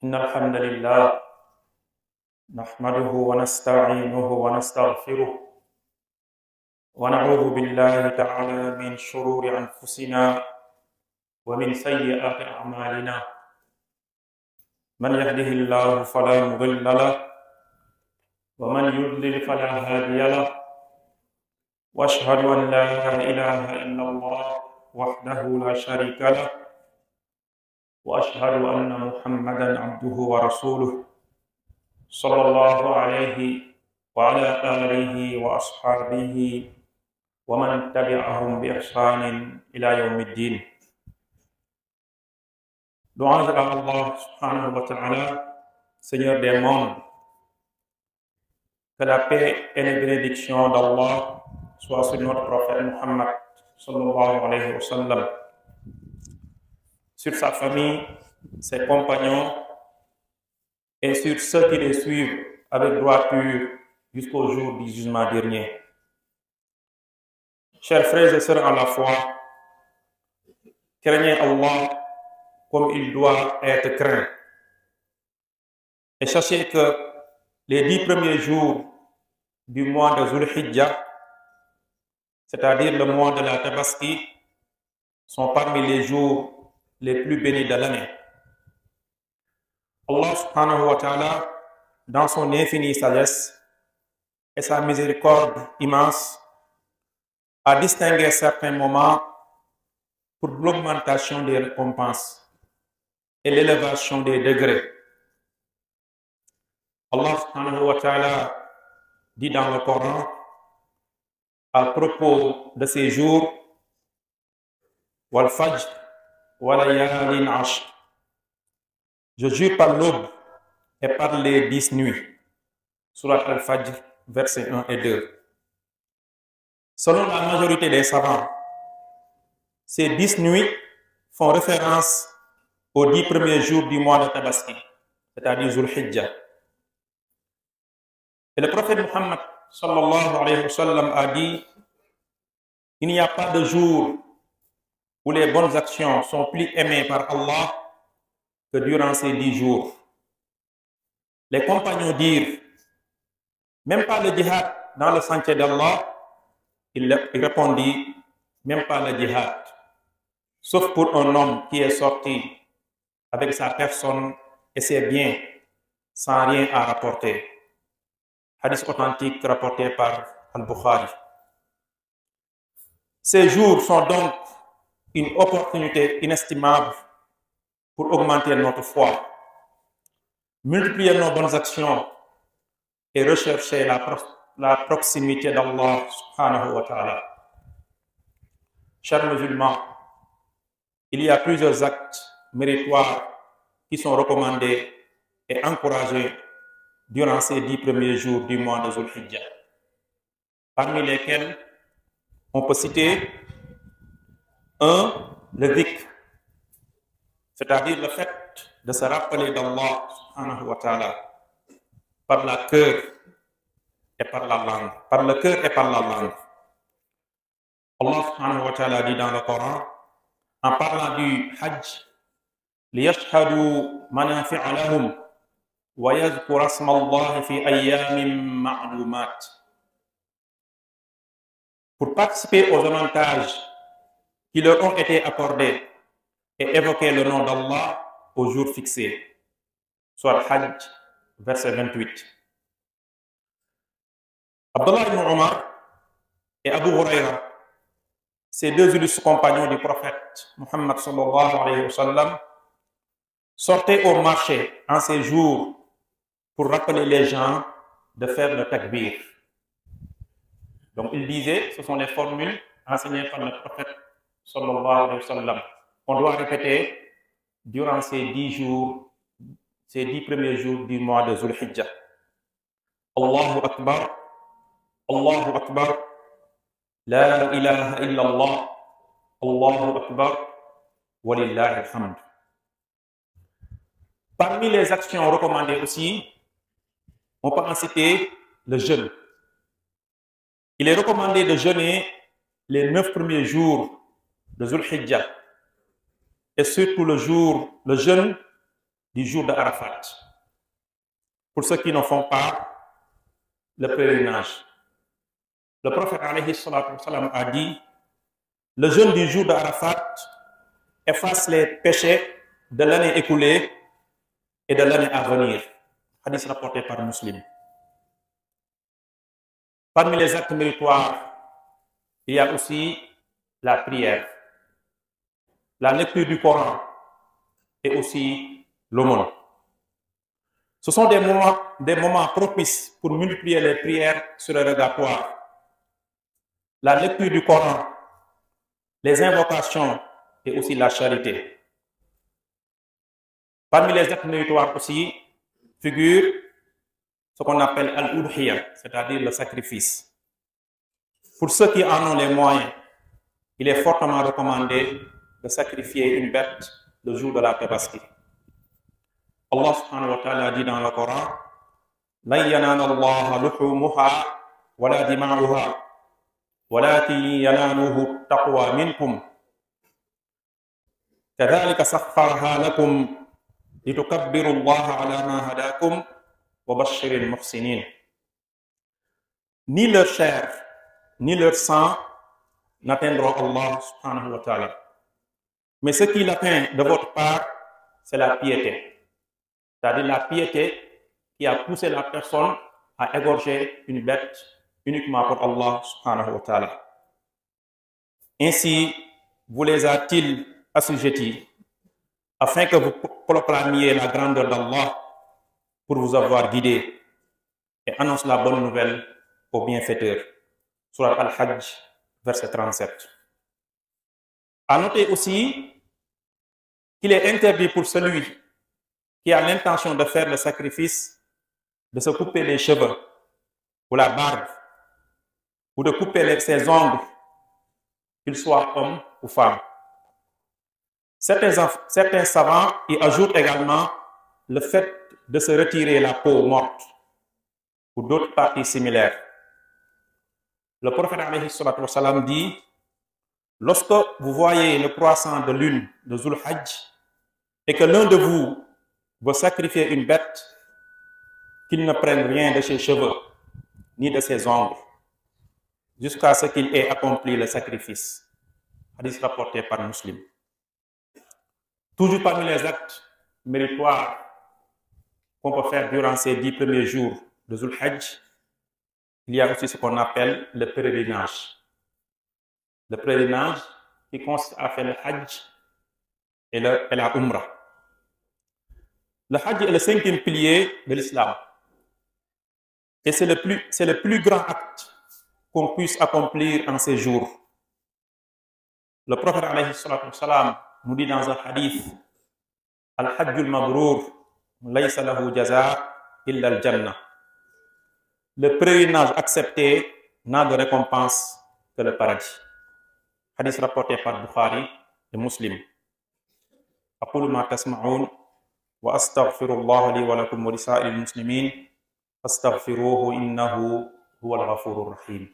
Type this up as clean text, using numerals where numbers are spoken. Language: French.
إن الحمد لله نحمده ونستعينه ونستغفره ونعوذ بالله تعالى من شرور أنفسنا ومن سيئات أعمالنا من يهده الله فلا مضل له ومن يضلل فلا هادي له وأشهد أن لا إله إلا الله وحده لا شريك له وأشهد أن محمدا عبده ورسوله صلى الله عليه وعلى آله وأصحابه ومن تبعهم بإحسان إلى يوم الدين. Louange à Allah subhanahu wa ta'ala, Seigneur des mondes. Que la paix et les bénédictions d'Allah soient sur notre prophète Muhammad sallallahu alayhi wa sallam, sur sa famille, ses compagnons et sur ceux qui les suivent avec droiture jusqu'au jour du jugement dernier. Chers frères et sœurs à la foi, craignez Allah comme il doit être craint. Et sachez que les 10 premiers jours du mois de Zul Hijjah, c'est-à-dire le mois de la Tabaski, sont parmi les jours les plus bénis de l'année. Allah subhanahu wa ta'ala, dans son infinie sagesse et sa miséricorde immense, a distingué certains moments pour l'augmentation des récompenses et l'élévation des degrés. Allah subhanahu wa ta'ala dit dans le Coran à propos de ces jours: Wal Fajr wa layalin ashr. Je jure par l'aube et par les 10 nuits. Surat Al-Fajr, versets 1 et 2. Selon la majorité des savants, ces 10 nuits font référence aux 10 premiers jours du mois de Tabaski, c'est-à-dire Zul Hijjah. Et le prophète Muhammad sallallahu alayhi wa sallam a dit: il n'y a pas de jour où les bonnes actions sont plus aimées par Allah que durant ces 10 jours. Les compagnons dirent: même pas le djihad dans le sentier d'Allah? Il répondit: même pas le djihad, sauf pour un homme qui est sorti avec sa personne et ses biens sans rien à rapporter. Hadith authentique rapporté par Al-Bukhari. Ces jours sont donc une opportunité inestimable pour augmenter notre foi, multiplier nos bonnes actions et rechercher la proximité d'Allah subhanahu wa ta'ala. Chers musulmans, il y a plusieurs actes méritoires qui sont recommandés et encouragés durant ces 10 premiers jours du mois de Zul Hijjah, parmi lesquels on peut citer 1. Le dhikr, c'est-à-dire le fait de se rappeler d'Allah subhanahu wa ta'ala par le cœur et par la langue. Par le cœur et par la langue. Allah subhanahu wa ta'ala dit dans le Coran, en parlant du Hajj: لِيَشْهَدُوا مَنَافِعَ لَهُمْ وَيَذْكُرَ اسْمَ اللَّهِ فِي أَيَّامٍ مَعْلُومَاتٍ. Pour participer aux avantages qui leur ont été accordés et évoquer le nom d'Allah au jour fixé. Soit Hajj, verset 28. Abdullah ibn Omar et Abu Huraira, ces deux illustres compagnons du prophète Muhammad sallallahu alayhi wa sallam, sortaient au marché en ces jours pour rappeler les gens de faire le takbir. Donc il disait, ce sont les formules enseignées par le prophète sallallahu alayhi wa sallam, on doit répéter durant ces 10 jours, ces 10 premiers jours du mois de Zul Hijjah. Allahu Akbar, Allahu Akbar, La ilaha illallah, Allahu Akbar, Walillahi alhamd. Parmi les actions recommandées aussi, on peut en citer le jeûne. Il est recommandé de jeûner les 9 premiers jours de Zul Hijjah et surtout le jeûne du jour de Arafat. Pour ceux qui ne font pas le pèlerinage, le prophète alayhi salatu wassalam a dit: le jeûne du jour de Arafat efface les péchés de l'année écoulée et de l'année à venir. Hadith rapporté par Muslim. Parmi les actes méritoires, il y a aussi la prière, la lecture du Coran et aussi l'aumône. Ce sont des moments propices pour multiplier les prières sur le régatoire. La lecture du Coran, les invocations et aussi la charité. Parmi les actes méritoires aussi figure ce qu'on appelle al-udhiya, c'est-à-dire le sacrifice. Pour ceux qui en ont les moyens, il est fortement recommandé de sacrifier une bête le jour de la Tabaski. Allah subhanahu wa ta'ala dit dans le Coran: lan yanala Allaha luhumuha wala dima'uha walakin yanaluhu taqwa minkum kadhalika sakhkharaha lakum litukabbiru Allaha ala ma hadakum wa bashshiril muhsinin. Ni leur chair ni leur sang n'atteindront Allah subhanahu wa ta'ala. Mais ce qui l'atteint de votre part, c'est la piété. C'est-à-dire la piété qui a poussé la personne à égorger une bête uniquement pour Allah subhanahu wa ta'ala. Ainsi vous les a-t-il assujettis afin que vous proclamiez la grandeur d'Allah pour vous avoir guidé et annonce la bonne nouvelle aux bienfaiteurs. Surat Al-Hajj, verset 37. À noter aussi qu'il est interdit pour celui qui a l'intention de faire le sacrifice de se couper les cheveux ou la barbe ou de couper ses ongles, qu'il soit homme ou femme. Certains savants y ajoutent également le fait de se retirer la peau morte ou d'autres parties similaires. Le prophète alayhi salatu wassalam dit: lorsque vous voyez le croissant de lune de Zul Hajj et que l'un de vous veut sacrifier une bête, qu'il ne prenne rien de ses cheveux ni de ses ongles jusqu'à ce qu'il ait accompli le sacrifice. Hadith rapporté par Muslim. Toujours parmi les actes méritoires qu'on peut faire durant ces 10 premiers jours de Zul Hajj, il y a aussi ce qu'on appelle le pèlerinage. Le pèlerinage qui consiste à faire le Hajj et la Umrah. Le Hajj est le 5e pilier de l'islam. Et c'est le plus grand acte qu'on puisse accomplir en ces jours. Le prophète alayhi salatu wassalam nous dit dans un hadith: Al-Hajjul Mabrour laysa lahu jaza illa al-Jannah. Le pèlerinage accepté n'a de récompense que le paradis. Hadith rapporté par Bukhari et Muslim. Aqulu ma tasma'un wa astaghfirullah li wa lakum wa lisa'il muslimin fastaghfiruhu innahu huwal ghafurur rahim.